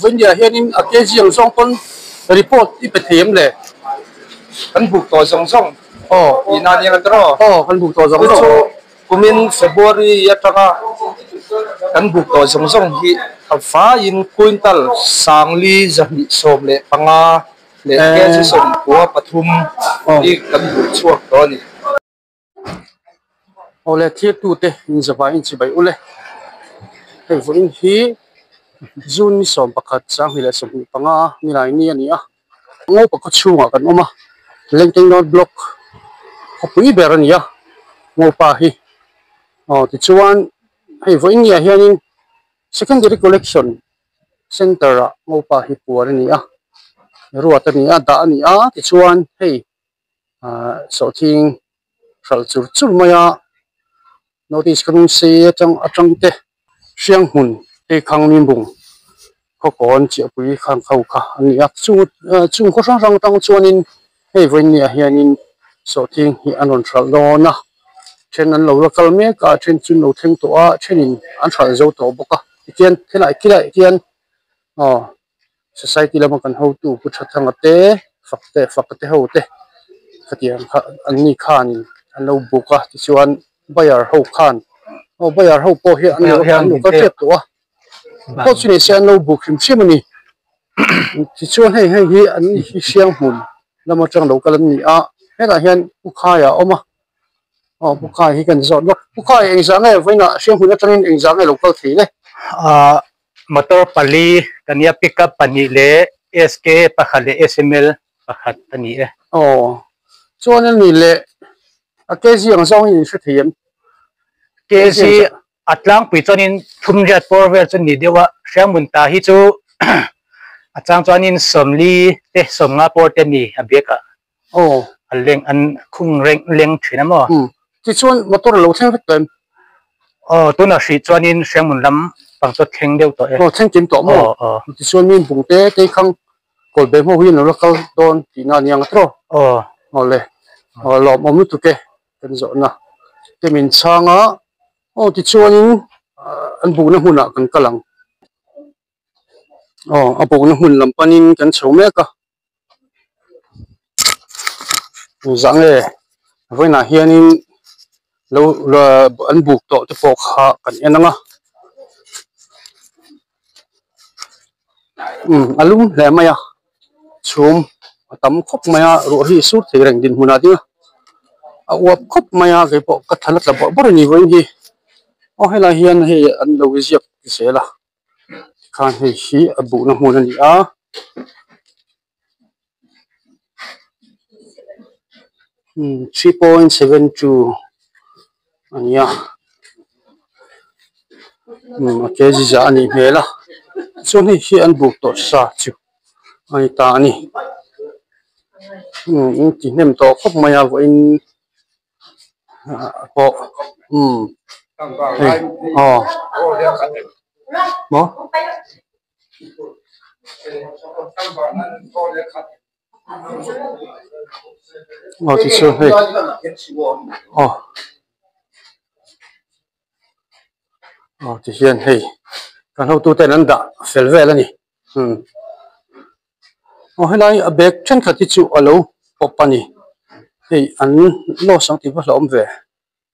Vấn đề hiện in cái gì trong con report ít bị thêm lệ kan buk to zong zong ina ni ngatro kan buộc tàu giống so kumin February yataka kan buk to zong zong hi fa in quintal sangli zahi som le panga le ke si som ko pathum i kan buk chuak to ni lệ thiết tu te in zaba in chỉ bay ule cái vấn hi June som pakat sang hi lệ som panga ni lai ni ani a ngô pakat chunga kan oma lengteng non block hopui beran ya ngô pa hi ti chuan hei voin ya hianin secondary collection center a ngô pa hi puar ani a ruat ani a da ani a ti chuan hei so thing sal chur chur maya notice kanung se atang te siang hun te khang nim bung ko kon chi pui khang khau kha ani a chung ko sang sang tang chuanin hei voin ya hianin so thing hi anon thal do na chen an lo lokal me ka chen chun lo theng to a chenin an thal zo to boka tian thelai kilai tian society lama kan ho tu pu thatang ate fakte ho te khatiang an ni khan an lo buka ti chuan bayar ho khan bayar ho po hi an lo ka tet to a ko chini se an lo buk him chimani ti chuan hei hi an hi siang hun lama tang lo kalan ni a hela hian ukhaya oma bukai hi kan zot lok bukai eng zang e voina siang hun atangin eng zang e local thi le motor pali kania pickup pani le SK pakhale SML pakhat ani e chuan ni le a kg ang zong in hre thiam KC atlang pi chonin thumriat porvel chon ni dewa hriamun ta hi chu achang chuanin somli te somnga porte ni abeka aleng an khung reng leng thina mo ti chuan motor lo theng vek tem tuna hri chuanin hriamun lam pangto theng deuh to e theng tim to mo ti chuan min bungte te khang kol be mo hi no local don ti na niang tro le lo mo mu tu ke kan zo na te min changa ti chuanin an bu na huna kan kalang a bu na hun lam panin kan chome ka zang e voina hianin lo an buk to te pok ha kan enanga alum le maya chum atam khop maya ro hi sur thei reng din huna ding a wap khop maya ke po ka thalat la bor ni voin hi hela hian he an lo ziak ki sela khan he hi abu na hmun ani a 3.72 ania ke ji za ani hela chuan hi an buk to sa chu ai ta ani ti nem to khop maya vo in po mo ti chu he ti hian hei kan ho tu ten an da fel vel ani helai a bag chen khati chu alo popani hei an lo sang ti va hlom ve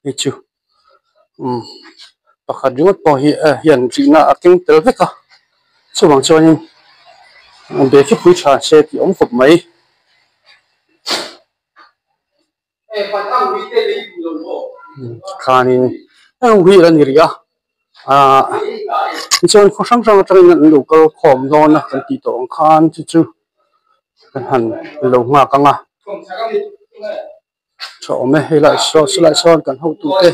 hi chu pakhat ringot po hi hian rina aking tel veka chuwang chuanin be ki pui tha se ti om khop mai khanin wi ran ria chuan kho sang sang atangin an local khom don kan ti to khan chu kan han lo nga ka nga so me helai so kan ho tu te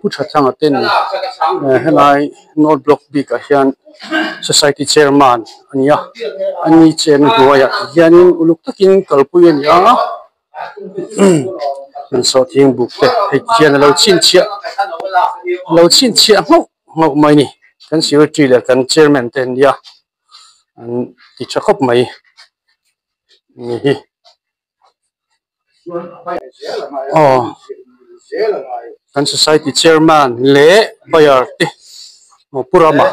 pu tha thang aten helai not block big a hian society chairman ania ani chen huaya hianin uluk takin kalpui ania so thing buk te hian lo chin chia ngok mai ni kan secretary le kan chairman ten dia an ti chakhop mai ni hi kan society chairman le bayar te purama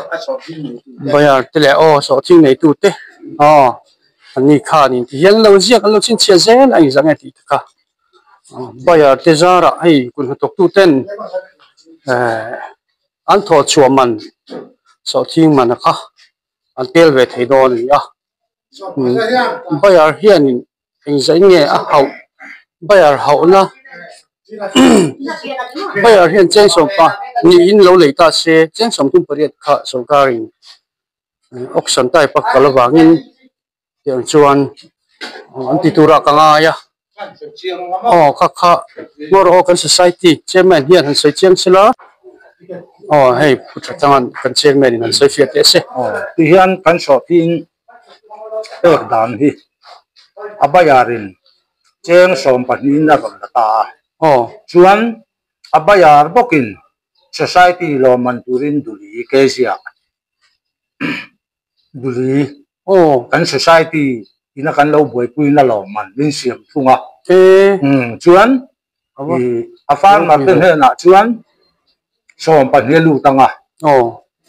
bayar tele so thing nei tu te ani kha ni hian lo ziak lo chin chia zen ai zanga ti ka bayar te zara ai kun tok tu ten an tho chuaman so thing man kha an tel ve thei don ya bayar hian in eng zai nge a hau bayar hau na bayar hian chen som pa ni in lo lei ta se chen som tum pariat kha sarkarin auction tai pa kalawangin tiang chuan anti tura kanga ya kha ngoro kan society chairman hian han sei chiang sila hei putra tangan kan chairman in han sei fiat ese ti hian kan shopping ek dan hi abayarin cheng som panin na ron ta chuan abayar bokin society lo man turin duli kesia duli kan society ina kan lo boi pui na lo man din siam thunga chuan afan ma ten he na chuan som pa he lu tanga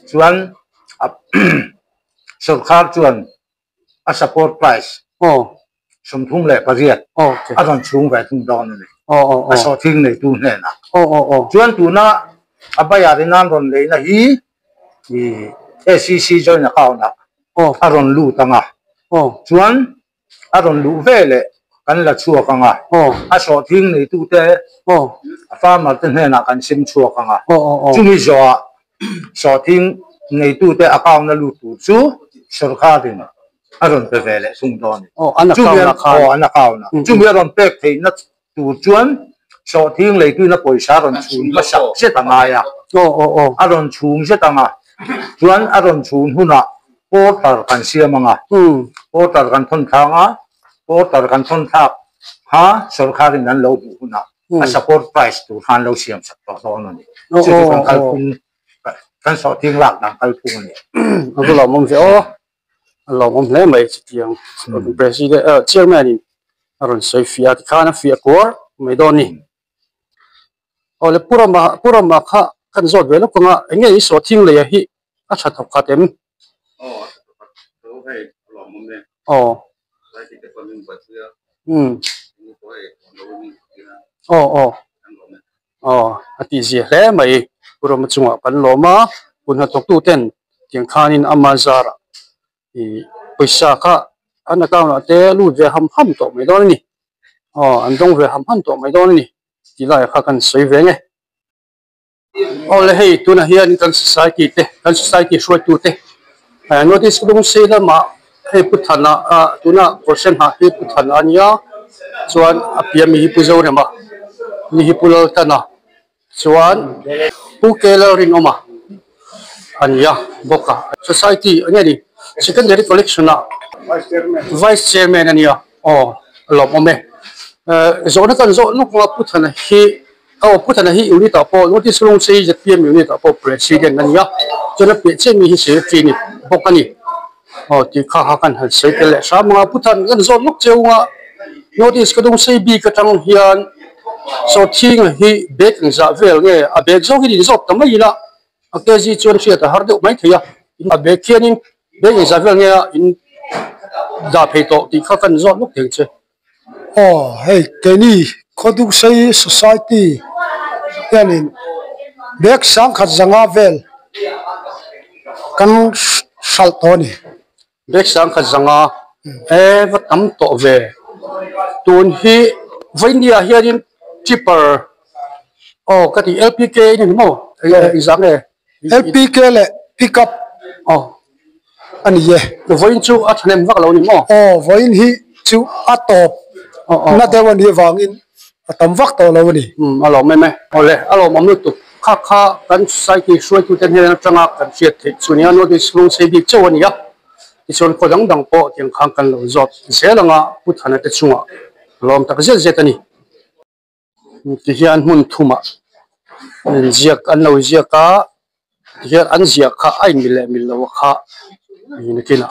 chuan sarkar chuan a support price som thum le pariat a ron chung ve thum don ni a so thing nei tu ne na chuan tu na abayar nan ron le na hi SCC join account na a ron lu tanga chuan a ron lu vele kan la chua kanga a so thing nei tu te a farmer ten he na kan sim chua kanga chumi zo so thing nei tu te account na lu tu chu sarkar din a ron pe vele sung don an account na chumi ron pek thei na tu chuan so thing lei tu na poisa ron chun ma sak se tanga ya a ron chung se tanga chuan a ron chun huna portal kan siamanga portal kan thon thanga portal kan thon thak ha sarkarin nan lo bu huna a support price tu han lo siam sak to don ni chu kan kal pun kan so thing lak dang kal pun ni ko lo mong se lo mong le mai tiang president chairman in aron sei fiat khana fiat kor mai don ni le purama kha kan zot ve lo konga enge I so thing le hi a tha thok khatem ati zia hle mai purama chunga kan loma kun tok tu ten tiang khanin amazara paisa kha an account ate lu ve ham to mai don ni an dong ve ham to mai don ni ti lai kha kan sei ve nge le hei tu na hian kan society short tu te notice dong se la ma hei puthana tu na portion ha hei puthana ania chuan apiam hi pu zo ne ma ni hi pulal tana chuan pu kelerin oma ania boka society ania ni secondary collection na vice chairman ania lomome zona kan zo nuk ma puthana hi puthana hi unit apo notice long sei je PM unit apo president ania chona pe chemi hi se fini bokani ti kha kan hal sei tele sa ma puthan kan zo nuk cheunga notice ka dong sei bi ka tang hian so thing hi bek za vel nge a bek zo hi zo tamai la a keji chon sia ta har de mai thia in a bek khianin bek za vel nge in da pheto ti kha kan zo nuk theng che hey keni khoduk sei society yanin bek sang khat zanga vel kan saltoni bek sang khat zanga va tam to ve tun hi vainia hianin chipper kati LPK ni mo exam LPK le pickup ani ye voin chu athnem vak lo ni mo voin hi chu atop na dewan hi wangin atam vak to lo ni alo me ole alo mamnu tu kha kan society shoi tu ten hen tanga kan fiat the chunia no dis long sei bi chawani ya ti chon ko dang po tiang khang kan lo zot selanga puthana te chunga lom tak zel zetani ti hian mun thuma ziak an lo ziaka hian an ziak kha ai mil lo kha ni kina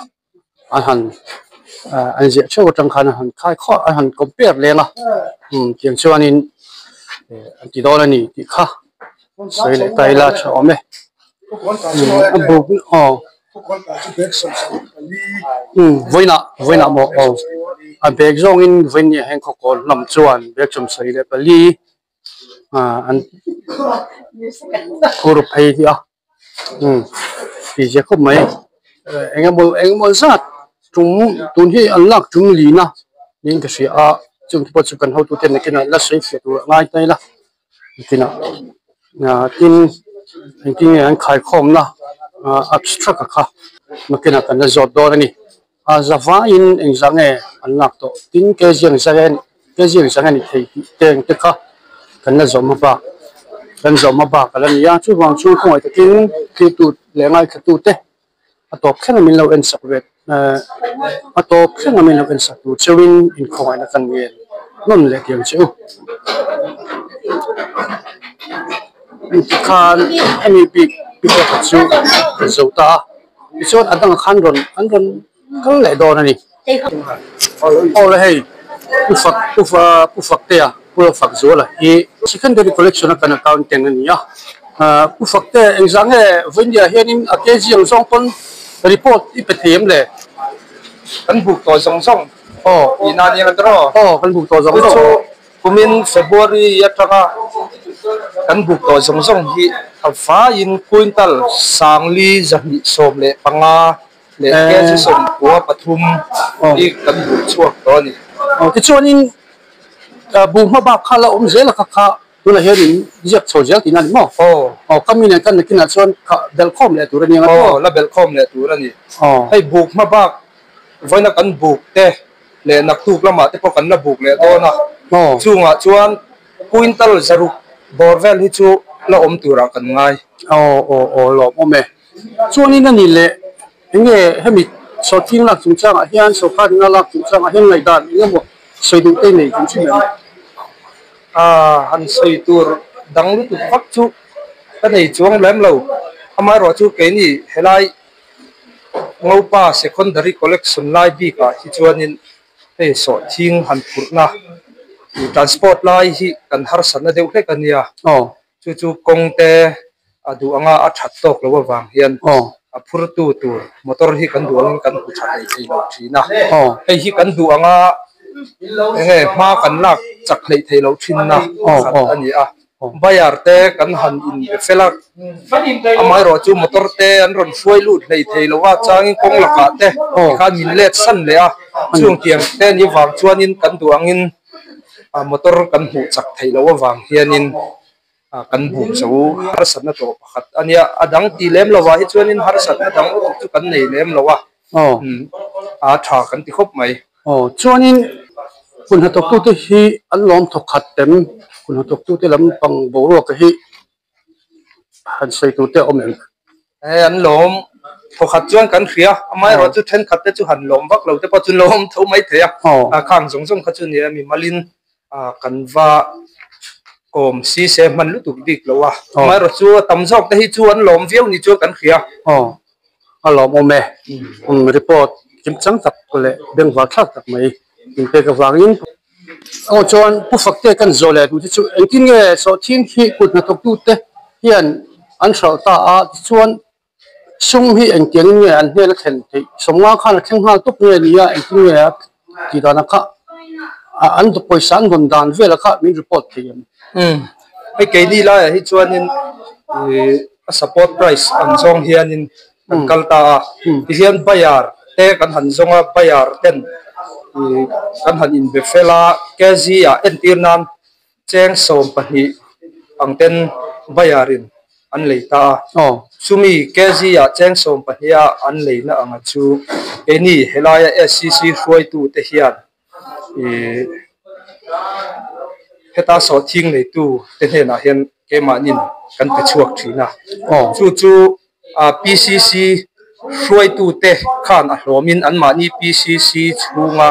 an ziak chaw tang khan han khai kho han compare lenga tiang chuanin ti dolani ti kha sei le tai la chome buk voina mo a bek zong in voin ni heng khokol lam chuan bek chum sei le pali an kur phei dia ti je khop mai engmol zat tun hi an lak tung li na ning ka sia chung po chu kan ho tu ten kina la sei fe tu ngai tai la kina tin tin an khai khom na abstract kha makina kan zot do ni a zava in engzange an lak to tin ke jeng sagen ni thei teng te kha kan na zom ba kan zom ba kan ya chu wang chu khoi te kin ki tu le ngai kha tu te atop khen min lo en sak vet atop khen min lo en sak tu chewin in khoi na kan nge non le kyang chu khan ani big ko chu zota chon adang khan ron kal le do na ni all hey u fak te a pu fak zo la hi secondary collection kan account ten ni ya u fak te exam e vindia hianin a kg ang song ton report I pethem le kan buk to song song ina ni ka tro kan buk to zong so kumin February ya tanga kan buk to song song hi a fa in quintal sangli zani som le panga le ke si som ko pathum I kan buk chuak to ni ti chuanin bu ma ba khala zela kha tu la hianin jek chojek tin ani mo kamin kan kina chuan belcom le tur ni la belcom le tur ani hei buk ma ba voina kan buk te le nak tu lama te po kan la buk le do na chunga chuan quintal zaruk borvel hi chu la om tura kan ngai lo mo me chuanin ani le nge hemi so ting la chung chang a hian so kha na la chung chang a hen lai dan nge mo soi du te nei chung chi me han soi tur dang lu tu phak chu ka nei chuang lem lo amai ro chu ke ni helai ngopa secondary collection lai bi ka hi chuanin ei so thing han phur na transport lai hi kan har san na deu hle kan ya chu kong te adu anga a that tok lo wang hian a phur tu motor hi kan duang kan hu that nei thei lo thina ei hi kan du anga he ma kan lak chak nei thei lo thin na ani a bayar te kan han in felak amai ro chu motor te an ron fuai lut nei thei lo wa changin kong laka te khan min let san le a chung tiang te ni wang chuanin kan duangin motor kan hu chak thei lo wang hianin kan bum so har san na to pakhat ania adang ti lem lo wa hi chuanin har san na dang chu kan nei lem lo wa a tha kan ti khop mai chuanin kun hatok tu te hi an lom thok khat tem kun hatok tu te lam pang bo ro ka hi han sei tu te om em an lom thok khat chuan kan khria amai ro chu then khat te chu han lom vak lo te pa chu lom tho mai the a khang zong zong kha chu ni mi malin kan va kom si se man lu tu dik lo wa amai ro chu tam jok te hi chu an lom viau ni chu kan khria a lom om me report kim chang tak ko le beng wa thak tak mai in pe ka wangin chuan pu fakte kan zole tu chu engkin nge so thing hi kut na tok tu te hian an shau ta a chuan sung hi engkiang nge an hel khen thei somnga khan theng ha tuk nge lia engkin nge ti dana kha an to poisa an gon dan vela kha min report thiam ai ke ni la hi chuanin a support price an zong hianin an kalta hian bayar te kan han zonga bayar ten kan han in befela kezi a entirnan cheng som pahi angten bayarin an leita sumi kezi a cheng som pahia an leina anga chu eni helaya scc huai tu te hian heta so thing nei tu te hena hian kemanin kan pe chuak thina chu pcc huai tu te khan a hlomin an mani pcc chunga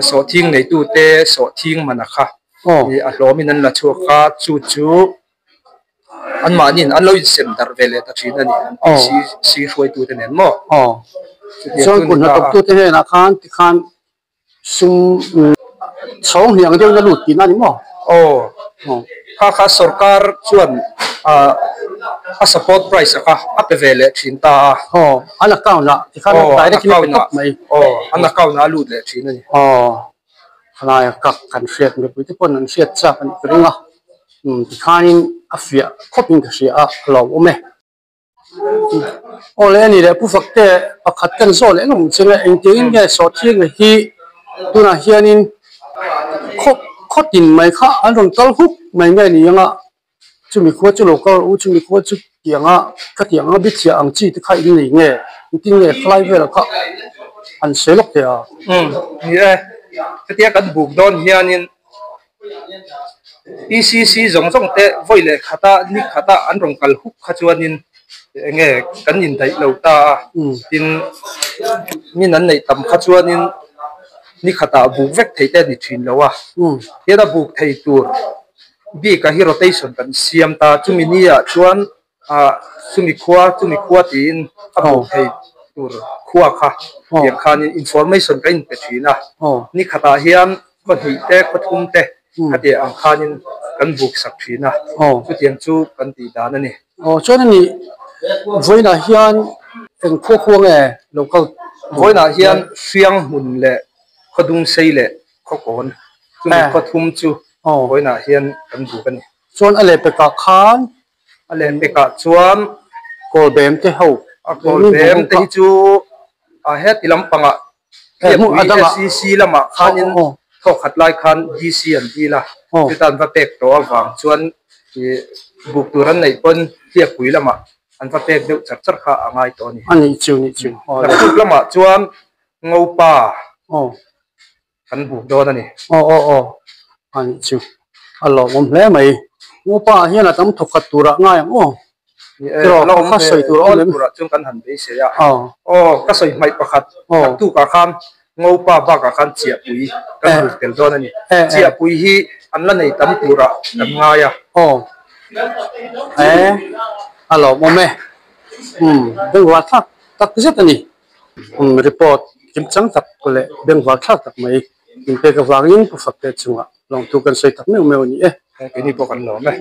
so thing nei tu te so thing manakha a hlomin an la chuaka chu an manin an lo sem dar vele ta thina ni pcc huai tu te nen mo chuan kun na tok tu te hena khan ti khan sum chong hiang deuh na lut tin ani mo kha sarkar chuan a support price ka a pe vele thin ta an account la ti khan direct ni top mai an account na lut le thin ani khanai kak kan fiat me pu ti pon an fiat cha kan ringa ti khanin a fia khopin ka sia lo ome ole ni le pu fakte pakhat kan zo le ngam chenga engtein ge so thing hi tuna hianin khotin mai kha an rong tal huk mai nge ni anga chumi kho chu local u chumi kho chu tianga ka tianga bi chia ang chi ti khai ni nge tin nge fly vela kha an selok te ni e tia kan buk don hianin ECC zong te voile khata ni khata an rong kal huk kha chuanin nge kan in dai lo ta tin min an nei tam kha chuanin ni khata buk vek theite ni thin lowa heda buk thei tur bi ka hi rotation kan siam ta chumi ni a chuan chumi khua tin a buk thei tur khua kha ya khan information kan pe thina ni khata hian ko hi te ko thum te ati ang khanin kan buk sak thina chu tiang chu kan ti dan ani chuan ni voina hian eng kho nge local voina hian fiang mun le khodung sei le khokon chumi khothum chu voina hian kan buk ani chuan ale pe ka khan ale pe ka chuan kol bem te ho kol bem te chu he tilam panga SCC lama khanin tho khatlai khan GC an dila titan va pek to awang chuan buk turan nei pon tia pui lama an va pek deuh char kha angai to ni ani chu la buk lama chuan ngopa kan buk do na ni ani chu alo mom hle mai ngopa hian atam thokhat tura ngai lo kha soi tura chung kan han be se ya ka soi mai pakhat tu ka khan ngopa ba ka khan chia pui kan buk tel do na ni chia pui hi an la nei tam tura kan nga ya alo mome bengwa thak tak zet ani report kim chang tak kole bengwa thak tak mai in pe ka wangin pu fakte chunga long tu kan sei tak me ni ke ni po kan lo me